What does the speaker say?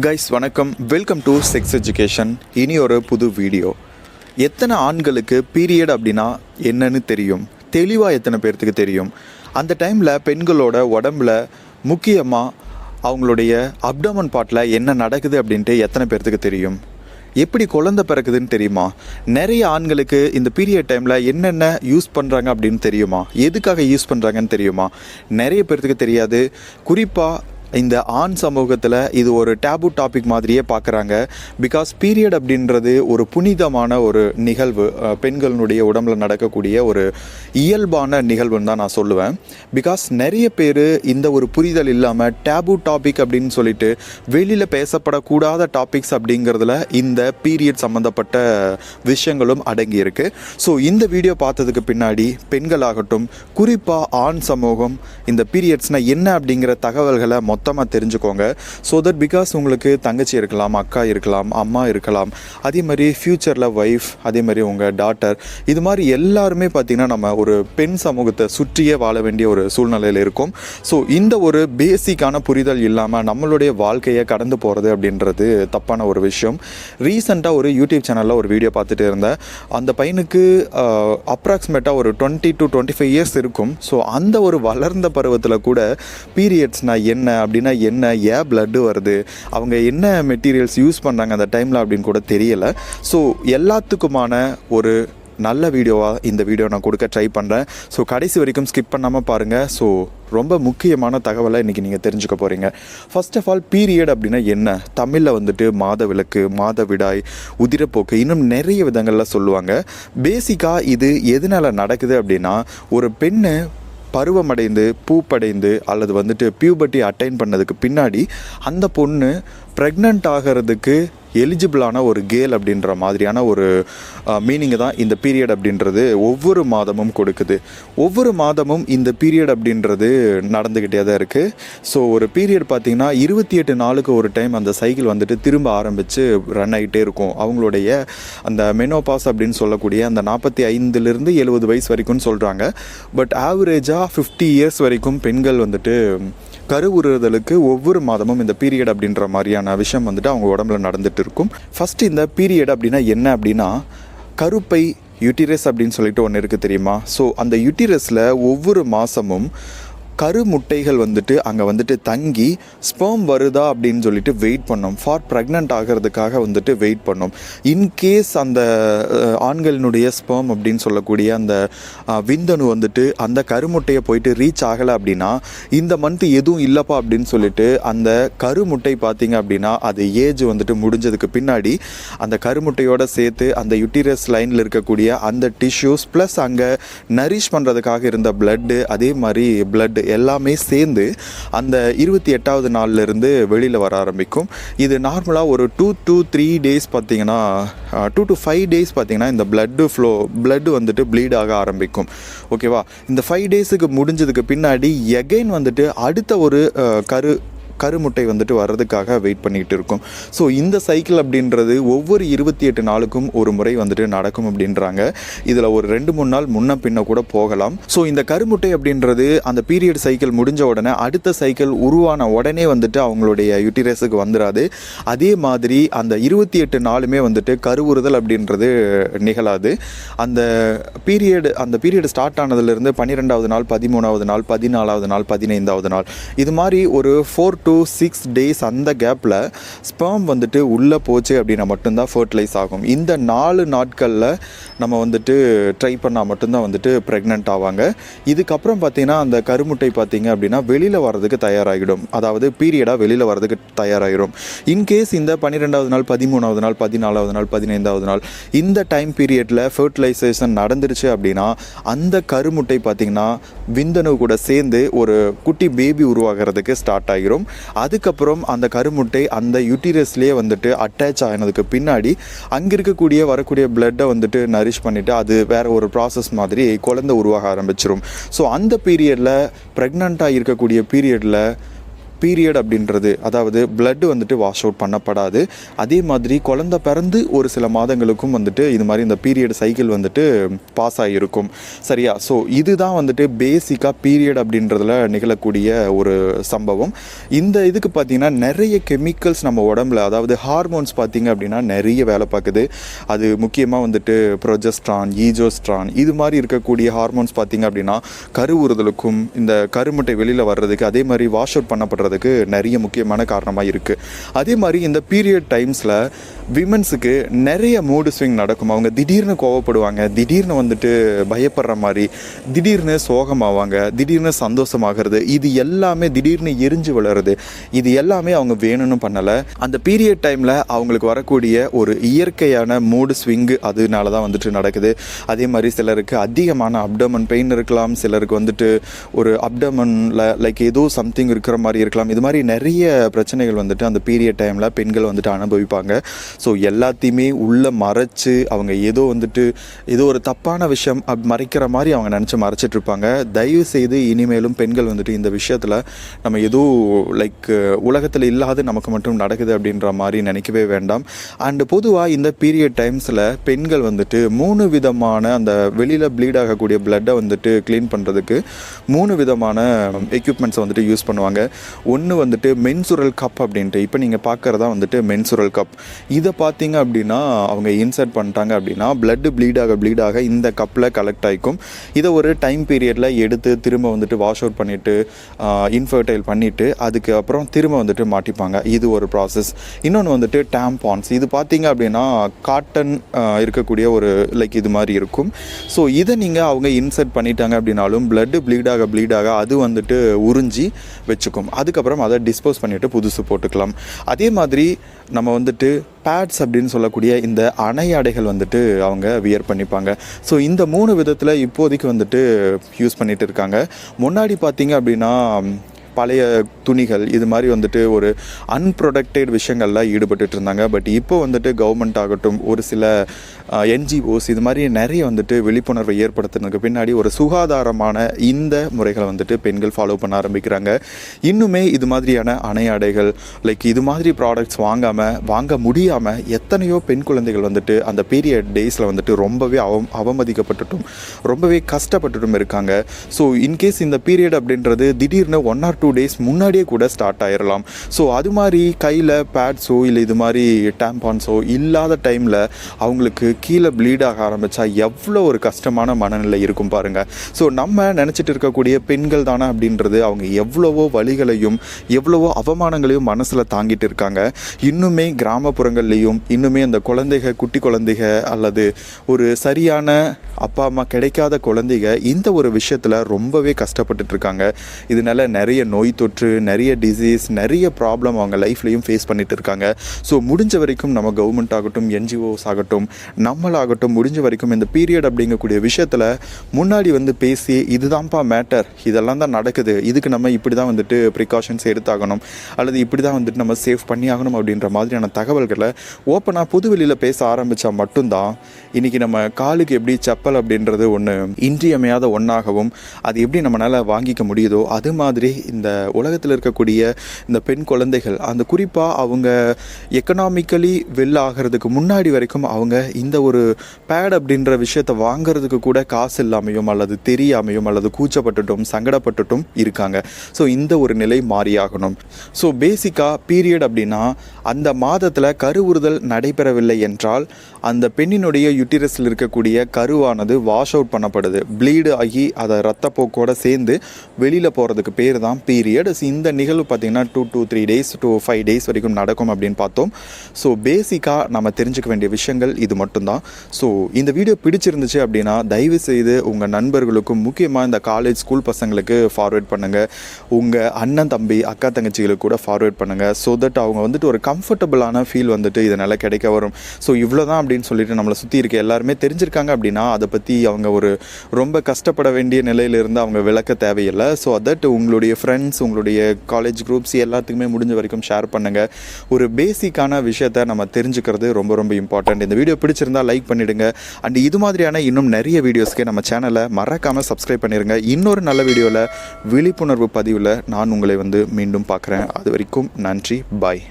Guys வணக்கம், welcome to sex education. இனி ஒரு புது வீடியோ. எத்தனை ஆண்களுக்கு பீரியட் அப்படின்னா என்னன்னு தெரியும்? தெளிவாக எத்தனை பேர்த்துக்கு தெரியும்? அந்த டைமில் பெண்களோட உடம்புல முக்கியமாக அவங்களுடைய அப்டமன் பார்ட்டில் என்ன நடக்குது அப்படின்ட்டு எத்தனை பேர்த்துக்கு தெரியும்? எப்படி குழந்தை பிறக்குதுன்னு தெரியுமா? நிறைய ஆண்களுக்கு இந்த பீரியட் டைமில் என்னென்ன யூஸ் பண்ணுறாங்க அப்படின்னு தெரியுமா? எதுக்காக யூஸ் பண்ணுறாங்கன்னு தெரியுமா? நிறைய பேர்த்துக்கு தெரியாது. குறிப்பாக இந்த ஆண் சமூகத்தில் இது ஒரு டேபு டாபிக் மாதிரியே பார்க்குறாங்க. பிகாஸ் பீரியட் அப்படின்றது ஒரு புனிதமான ஒரு நிகழ்வு, பெண்களுடைய உடம்புல நடக்கக்கூடிய ஒரு இயல்பான நிகழ்வுன்னு தான் நான் சொல்லுவேன். பிகாஸ் நிறைய பேர் இந்த ஒரு புரிதல் இல்லாமல் டேபு டாபிக் அப்படின்னு சொல்லிட்டு வெளியில் பேசப்படக்கூடாத டாபிக்ஸ் அப்படிங்கிறதுல இந்த பீரியட் சம்மந்தப்பட்ட விஷயங்களும் அடங்கி இருக்கு. ஸோ இந்த வீடியோ பார்த்ததுக்கு பின்னாடி பெண்களாகட்டும், குறிப்பாக ஆண் சமூகம் இந்த பீரியட்ஸ்னால் என்ன அப்படிங்கிற தகவல்களை மொத்தமாக தெரிஞ்சுக்கோங்க. ஸோ தட் பிகாஸ் உங்களுக்கு தங்கச்சி இருக்கலாம், அக்கா இருக்கலாம், அம்மா இருக்கலாம், அதே மாதிரி ஃப்யூச்சரில் ஒய்ஃப், அதே மாதிரி உங்கள் டாட்டர், இது மாதிரி எல்லாருமே பார்த்திங்கன்னா நம்ம ஒரு பெண் சமூகத்தை சுற்றியே வாழ வேண்டிய ஒரு சூழ்நிலையில் இருக்கும். ஸோ இந்த ஒரு பேசிக்கான புரிதல் இல்லாமல் நம்மளுடைய வாழ்க்கையை கடந்து போகிறது அப்படின்றது தப்பான ஒரு விஷயம். ரீசெண்டாக ஒரு யூடியூப் சேனலில் ஒரு வீடியோ பார்த்துட்டு இருந்தேன். அந்த பையனுக்கு அப்ராக்சிமேட்டாக ஒரு 20 to 25 இயர்ஸ் இருக்கும். ஸோ அந்த ஒரு வளர்ந்த பருவத்தில் கூட பீரியட்ஸ்னால் என்ன அப்படின்னா என்ன, ஏன் பிளட்டு வருது, அவங்க என்ன மெட்டீரியல்ஸ் யூஸ் பண்ணுறாங்க அந்த டைமில் அப்படின்னு கூட தெரியலை. ஸோ எல்லாத்துக்குமான ஒரு நல்ல வீடியோவாக இந்த வீடியோ நான் கொடுக்க ட்ரை பண்ணுறேன். ஸோ கடைசி வரைக்கும் ஸ்கிப் பண்ணாமல் பாருங்கள். ஸோ ரொம்ப முக்கியமான தகவலை இன்றைக்கி நீங்கள் தெரிஞ்சுக்க போகிறீங்க. ஃபர்ஸ்ட் ஆஃப் ஆல், பீரியட் அப்படின்னா என்ன? தமிழில் வந்துட்டு மாதவிலக்கு, மாதவிடாய், உதிரப்போக்கு, இன்னும் நிறைய விதங்களில் சொல்லுவாங்க. பேசிக்காக இது எதனால் நடக்குது அப்படின்னா, ஒரு பெண்ணு பருவமடைந்து பூப்படைந்து அல்லது வந்துட்டு பியூபர்ட்டி அட்டைன் பண்ணதுக்கு பின்னாடி அந்த பொண்ணு ப்ரெக்னென்ட் ஆகிறதுக்கு எலிஜிபிளான ஒரு கேல் அப்படின்ற மாதிரியான ஒரு மீனிங்கை தான் இந்த பீரியட் அப்படின்றது ஒவ்வொரு மாதமும் கொடுக்குது. ஒவ்வொரு மாதமும் இந்த பீரியட் அப்படின்றது நடந்துக்கிட்டே தான் இருக்குது. ஸோ ஒரு பீரியட் பார்த்திங்கன்னா 28 நாளுக்கு ஒரு டைம் அந்த சைக்கிள் வந்துட்டு திரும்ப ஆரம்பித்து ரன் ஆகிட்டே இருக்கும். அவங்களுடைய அந்த மெனோபாஸ் அப்படின்னு சொல்லக்கூடிய அந்த 45லேருந்து 70 வயசு வரைக்கும்னு சொல்கிறாங்க. பட் ஆவரேஜாக 50 இயர்ஸ் வரைக்கும் பெண்கள் வந்துட்டு கருவுறுதலுக்கு ஒவ்வொரு மாதமும் இந்த பீரியட் அப்படின்ற மாதிரியான விஷயம் வந்துட்டு அவங்க உடம்புல நடந்துட்டு இருக்கும். ஃபஸ்ட்டு இந்த பீரியட் அப்படின்னா என்ன அப்படின்னா, கருப்பை, யூட்டிரஸ் அப்படின்னு சொல்லிட்டு ஒன்று இருக்குது தெரியுமா? ஸோ அந்த யூட்டிரஸில் ஒவ்வொரு மாதமும் கருமுட்டைகள் வந்துட்டு அங்கே வந்துட்டு தங்கி ஸ்பெர்ம் வருதா அப்படின்னு சொல்லிட்டு வெயிட் பண்ணோம். ஃபார் ப்ரெக்னென்ட் ஆகிறதுக்காக வந்துட்டு வெயிட் பண்ணோம். இன்கேஸ் அந்த ஆண்களினுடைய ஸ்பெர்ம் அப்படின்னு சொல்லக்கூடிய அந்த விந்தணு வந்துட்டு அந்த கருமுட்டையை போயிட்டு ரீச் ஆகலை அப்படின்னா, இந்த மந்த்து எதுவும் இல்லைப்பா அப்படின்னு சொல்லிட்டு அந்த கருமுட்டை பார்த்திங்க அப்படின்னா அது ஏஜ் வந்துட்டு முடிஞ்சதுக்கு பின்னாடி அந்த கருமுட்டையோடு சேர்த்து அந்த யூட்டிரஸ் லைனில் இருக்கக்கூடிய அந்த டிஷ்யூஸ் ப்ளஸ் அங்கே நரிஷ் பண்ணுறதுக்காக இருந்த பிளட்டு, அதே மாதிரி பிளட் எல்லாமே சேர்ந்து அந்த 28வது நாள்லேருந்து வெளியில் வர ஆரம்பிக்கும். இது நார்மலாக ஒரு 2 to 3 days பார்த்திங்கன்னா 2 to 5 days பார்த்திங்கன்னா இந்த பிளட்டு வந்துட்டு ப்ளீட் ஆக ஆரம்பிக்கும். ஓகேவா? இந்த 5 daysக்கு முடிஞ்சதுக்கு பின்னாடி எகைன் வந்துட்டு அடுத்த ஒரு கருமுட்டை வந்துட்டு வர்றதுக்காக வெயிட் பண்ணிகிட்டு இருக்கும். ஸோ இந்த சைக்கிள் அப்படின்றது ஒவ்வொரு 28 நாளுக்கும் ஒரு முறை வந்துட்டு நடக்கும் அப்படின்றாங்க. இதில் ஒரு 2-3 நாள் முன்ன பின்ன கூட போகலாம். ஸோ இந்த கருமுட்டை அப்படின்றது அந்த பீரியட் சைக்கிள் முடிஞ்ச உடனே அடுத்த சைக்கிள் உருவான உடனே வந்துட்டு அவங்களுடைய யூட்டிரஸுக்கு வந்துடாது. அதே மாதிரி அந்த 28 நாளுமே வந்துட்டு கருவுறுதல் அப்படின்றது நிகழாது. அந்த பீரியட் ஸ்டார்ட் ஆனதுலேருந்து 12வது நாள், 13வது நாள், 14வது நாள், 15வது நாள், இது மாதிரி ஒரு 4 to 6 days அந்த கேப்பில் ஸ்பெர்ம் வந்துட்டு உள்ளே போச்சு அப்படின்னா மட்டும்தான் ஃபர்டிலைஸ் ஆகும். இந்த 4 நாட்களில் நம்ம வந்துட்டு ட்ரை பண்ணால் மட்டும்தான் வந்துட்டு ப்ரெக்னென்ட் ஆவாங்க. இதுக்கப்புறம் பார்த்திங்கன்னா அந்த கருமுட்டை பார்த்திங்க அப்படின்னா வெளியில் வர்றதுக்கு தயாராகிடும். அதாவது பீரியடாக வெளியில் வர்றதுக்கு தயாராகிடும். இன்கேஸ் இந்த 12வது நாள், 13வது நாள், 14வது நாள், 15வது நாள் இந்த டைம் பீரியடில் ஃபர்டிலைசேஷன் நடந்துருச்சு அப்படின்னா அந்த கருமுட்டை பார்த்திங்கன்னா விந்தணு கூட சேர்ந்து ஒரு குட்டி பேபி உருவாகிறதுக்கு ஸ்டார்ட் ஆகிரும். அதுக்கப்புறம் அந்த கருமுட்டை அந்த யூட்டிரஸ்லேயே வந்துட்டு அட்டாச் ஆனதுக்கு பின்னாடி அங்கே இருக்கக்கூடிய வரக்கூடிய பிளட்டை வந்துட்டு நரிஷ் பண்ணிவிட்டு அது வேறு ஒரு ப்ராசஸ் மாதிரி குழந்தை உருவாக ஆரம்பிச்சிடும். ஸோ அந்த பீரியடில் ப்ரெக்னெண்ட்டாக இருக்கக்கூடிய பீரியடில் பீரியட் அப்படின்றது, அதாவது பிளட் வந்துட்டு வாஷ் அவுட் பண்ணப்படாது. அதே மாதிரி குழந்தை பிறந்து ஒரு சில மாதங்களுக்கும் வந்துட்டு இது மாதிரி இந்த பீரியட் சைக்கிள் வந்துட்டு பாஸ் ஆகியிருக்கும். சரியா? ஸோ இதுதான் வந்துட்டு பேசிக்காக பீரியட் அப்படின்றதுல நிகழக்கூடிய ஒரு சம்பவம். இந்த இதுக்கு பார்த்திங்கன்னா நிறைய கெமிக்கல்ஸ் நம்ம உடம்புல, அதாவது ஹார்மோன்ஸ் பார்த்திங்க அப்படின்னா நிறைய வேலை பார்க்குது. அது முக்கியமாக வந்துட்டு ப்ரொஜெஸ்ட்ரான், ஈஜோஸ்ட்ரான் இது மாதிரி இருக்கக்கூடிய ஹார்மோன்ஸ் பார்த்திங்க அப்படின்னா கருவுறுதலுக்கும் இந்த கருமுட்டை வெளியில் வர்றதுக்கு, அதே மாதிரி வாஷ் அவுட் பண்ணப்படுறதுக்கு நிறைய முக்கியமான காரணமாக இருக்குது. அதே மாதிரி இந்த பீரியட் டைம்ஸில் விமன்ஸுக்கு நிறைய மூடு ஸ்விங் நடக்கும். அவங்க திடீர்னு கோவப்படுவாங்க, திடீர்னு வந்துட்டு பயப்படுற மாதிரி, திடீர்னு சோகமாவாங்க, திடீர்னு சந்தோஷமாகிறது, இது எல்லாமே திடீர்னு எரிஞ்சு விழுறது, இது எல்லாமே அவங்க வேணும்னு பண்ணலை. அந்த பீரியட் டைமில் அவங்களுக்கு வரக்கூடிய ஒரு இயற்கையான மூடு ஸ்விங்கு அதனால தான் வந்துட்டு நடக்குது. அதே மாதிரி சிலருக்கு அதிகமான அப்டமன் பெயின் இருக்கலாம், சிலருக்கு வந்துட்டு ஒரு அப்டமனில் லைக் ஏதோ சம்திங் இருக்கிற மாதிரி இருக்கலாம். இது மாதிரி நிறைய பிரச்சனைகள் வந்துட்டு அந்த பீரியட் டைமில் பெண்கள் வந்துட்டு அனுபவிப்பாங்க. ஸோ எல்லாத்தையுமே உள்ளே மறைச்சு அவங்க ஏதோ வந்துட்டு ஏதோ ஒரு தப்பான விஷயம் மறைக்கிற மாதிரி அவங்க நினச்சி மறைச்சிட்ருப்பாங்க. தயவு செய்து இனிமேலும் பெண்கள் வந்துட்டு இந்த விஷயத்தில் நம்ம ஏதோ லைக் உலகத்தில் இல்லாத நமக்கு மட்டும் நடக்குது அப்படின்ற மாதிரி நினைக்கவே வேண்டாம். அண்டு பொதுவாக இந்த பீரியட் டைம்ஸில் பெண்கள் வந்துட்டு 3 விதமான அந்த வெளியில் ப்ளீட் ஆகக்கூடிய பிளட்டை வந்துட்டு க்ளீன் பண்ணுறதுக்கு 3 விதமான எக்யூப்மெண்ட்ஸை வந்துட்டு யூஸ் பண்ணுவாங்க. ஒன்று வந்துட்டு மென்சுரல் கப் அப்படின்ட்டு, இப்போ நீங்கள் பார்க்குறதா வந்துட்டு மென்சுரல் கப். இதை பார்த்தீங்க அப்படின்னா அவங்க இன்சர்ட் பண்ணிட்டாங்க அப்படின்னா பிளட்டு ப்ளீட் ஆக இந்த கப்பில் கலெக்ட் ஆகிக்கும். இதை ஒரு டைம் பீரியடில் எடுத்து திரும்ப வந்துட்டு வாஷ் அவுட் பண்ணிவிட்டு இன்ஃபர்டைல் பண்ணிவிட்டு அதுக்கு அப்புறம் திரும்ப வந்துட்டு மாட்டிப்பாங்க. இது ஒரு ப்ராசஸ். இன்னொன்று வந்துட்டு டேம்பான்ஸ். இது பார்த்தீங்க அப்படின்னா காட்டன் இருக்கக்கூடிய ஒரு லைக் இது மாதிரி இருக்கும். ஸோ இதை நீங்கள் அவங்க இன்சர்ட் பண்ணிட்டாங்க அப்படின்னாலும் பிளட்டு ப்ளீட் ஆக அது வந்துட்டு உறிஞ்சி வச்சுக்கும். அதுக்கப்புறம் அதை டிஸ்போஸ் பண்ணிவிட்டு புதுசு போட்டுக்கலாம். அதே மாதிரி நம்ம வந்துட்டு பேட்ஸ் அப்படின்னு சொல்லக்கூடிய இந்த அணையாடைகள் வந்துட்டு அவங்க வியர் பண்ணிப்பாங்க. ஸோ இந்த 3 விதத்தில் இப்போதைக்கு வந்துட்டு யூஸ் பண்ணிட்டு இருக்காங்க. முன்னாடி பார்த்தீங்க அப்படின்னா பழைய துணிகள் இது மாதிரி வந்துட்டு ஒரு அன்ப்ரொடக்டட் விஷயங்கள்லாம் ஈடுபட்டு இருந்தாங்க. பட் இப்போ வந்துட்டு கவர்மெண்ட் ஆகட்டும், ஒரு சில என்ஜிஓஸ் இது மாதிரி நிறைய வந்துட்டு விழிப்புணர்வை ஏற்படுத்துனதுக்கு பின்னாடி ஒரு சுகாதாரமான இந்த முறைகளை வந்துட்டு பெண்கள் ஃபாலோ பண்ண ஆரம்பிக்கிறாங்க. இன்னுமே இது மாதிரியான அணையாடைகள் லைக் இது மாதிரி ப்ராடக்ட்ஸ் வாங்க முடியாமல் எத்தனையோ பெண் குழந்தைகள் வந்துட்டு அந்த பீரியட் டேஸில் வந்துட்டு ரொம்பவே அவமதிக்கப்பட்டுட்டும் ரொம்பவே கஷ்டப்பட்டுட்டும் இருக்காங்க. ஸோ இன்கேஸ் இந்த பீரியட் அப்படின்றது திடீர்னு 1 or 2 days முன்னாடியே கூட ஸ்டார்ட் ஆயிடலாம். ஸோ அது மாதிரி கையில் பேட்ஸோ இல்லை இது மாதிரி டேம்பான்ஸோ இல்லாத டைமில் அவங்களுக்கு கீழே ப்ளீட் ஆக ஆரம்பித்தா எவ்வளோ ஒரு கஷ்டமான மனநிலை இருக்கும் பாருங்கள். ஸோ நம்ம நினச்சிட்டு இருக்கக்கூடிய பெண்கள் தானே அப்படின்றது அவங்க எவ்வளவோ வலிகளையும் எவ்வளவோ அவமானங்களையும் மனசில் தாங்கிட்டு இருக்காங்க. இன்னுமே கிராமப்புறங்கள்லேயும் இன்னுமே அந்த குட்டி குழந்தைக அல்லது ஒரு சரியான அப்பா அம்மா கிடைக்காத குழந்தைங்க இந்த ஒரு விஷயத்தில் ரொம்பவே கஷ்டப்பட்டுட்டு இருக்காங்க. இதனால நிறைய நோய் தொற்று, நிறைய டிசீஸ், நிறைய ப்ராப்ளம் அவங்க லைஃப்லையும் ஃபேஸ் பண்ணிட்டு இருக்காங்க. ஸோ முடிஞ்ச வரைக்கும் நம்ம கவர்மெண்ட் ஆகட்டும், என்ஜிஓஸ் ஆகட்டும், நம்மளாகட்டும் முடிஞ்ச வரைக்கும் இந்த பீரியட் அப்படிங்கக்கூடிய விஷயத்தில் முன்னாடி வந்து பேசி இதுதான்ப்பா மேட்டர், இதெல்லாம் தான் நடக்குது, இதுக்கு நம்ம இப்படி தான் வந்துட்டு ப்ரிகாஷன்ஸ் எடுத்தாகணும் அல்லது இப்படி தான் வந்துட்டு நம்ம சேஃப் பண்ணி ஆகணும் அப்படின்ற மாதிரியான தகவல்களை ஓப்பனாக புதுவெளியில் பேச ஆரம்பித்தா மட்டும்தான் இன்றைக்கி நம்ம காலுக்கு எப்படி செப்பல் அப்படின்றது ஒன்று இன்றியமையாத ஒன்றாகவும் அது எப்படி நம்மளால் வாங்கிக்க முடியுதோ அது மாதிரி இந்த உலகத்தில் இருக்கக்கூடிய இந்த பெண் குழந்தைகள் அந்த குறிப்பாக அவங்க எக்கனாமிக்கலி வெல் ஆகிறதுக்கு முன்னாடி வரைக்கும் அவங்க இந்த ஒரு பேட் அப்படின்ற விஷயத்தை வாங்கிறதுக்கு கூட காசு இல்லாமையும் அல்லது தெரியாமையும் அல்லது கூச்சப்பட்டுட்டும் சங்கடப்பட்டுட்டும் இருக்காங்க. ஸோ இந்த ஒரு நிலை மாறியாகணும். ஸோ பேசிக்காக பீரியட் அப்படின்னா அந்த மாதத்தில் கருவுறுதல் நடைபெறவில்லை என்றால் அந்த பெண்ணினுடைய யூட்டிரஸில் இருக்கக்கூடிய கருவானது வாஷ் அவுட் பண்ணப்படுது, ப்ளீடு ஆகி அதை ரத்தப்போக்கோடு சேர்ந்து வெளியில் போகிறதுக்கு பேர் தான் பீரியட். இந்த நிகழ்வு பார்த்திங்கன்னா 2 to 3 days to 5 days வரைக்கும் நடக்கும் அப்படின்னு பார்த்தோம். ஸோ பேசிக்காக நம்ம தெரிஞ்சுக்க வேண்டிய விஷயங்கள் இது மட்டும்தான். ஸோ இந்த வீடியோ பிடிச்சிருந்துச்சு அப்படின்னா தயவு செய்து உங்கள் நண்பர்களுக்கும் முக்கியமாக இந்த காலேஜ் ஸ்கூல் பசங்களுக்கு ஃபார்வேர்ட் பண்ணுங்கள், உங்கள் அண்ணன் தம்பி அக்கா தங்கச்சிகளுக்கு கூட ஃபார்வேர்ட் பண்ணுங்கள். ஸோ தட் அவங்க வந்துட்டு ஒரு கம்ஃபர்டபுளான ஃபீல் வந்துட்டு இதனால் கிடைக்க வரும். ஸோ இவ்வளோ தான் அப்படின்னு சொல்லிட்டு நம்மளை சுற்றி இருக்க எல்லாருமே தெரிஞ்சிருக்காங்க அப்படின்னா அதை பற்றி அவங்க ஒரு ரொம்ப கஷ்டப்பட வேண்டிய நிலையிலிருந்து அவங்க விளக்க தேவையில்லை. ஸோ தட் உங்களுடைய ஃப்ரெண்ட் ஃப்ரெண்ட்ஸ், உங்களுடைய காலேஜ் குரூப்ஸ் எல்லாத்துக்குமே முடிஞ்ச வரைக்கும் ஷேர் பண்ணுங்கள். ஒரு பேசிக்கான விஷயத்தை நம்ம தெரிஞ்சுக்கிறது ரொம்ப ரொம்ப இம்பார்ட்டண்ட். இந்த வீடியோ பிடிச்சிருந்தால் லைக் பண்ணிவிடுங்க. அண்ட் இது மாதிரியான இன்னும் நிறைய வீடியோஸ்க்கு நம்ம சேனலை மறக்காமல் சப்ஸ்கிரைப் பண்ணிடுங்க. இன்னொரு நல்ல வீடியோவில் விழிப்புணர்வு பதிவில் நான் உங்களை மீண்டும் பார்க்குறேன். அது வரைக்கும் நன்றி. பாய்.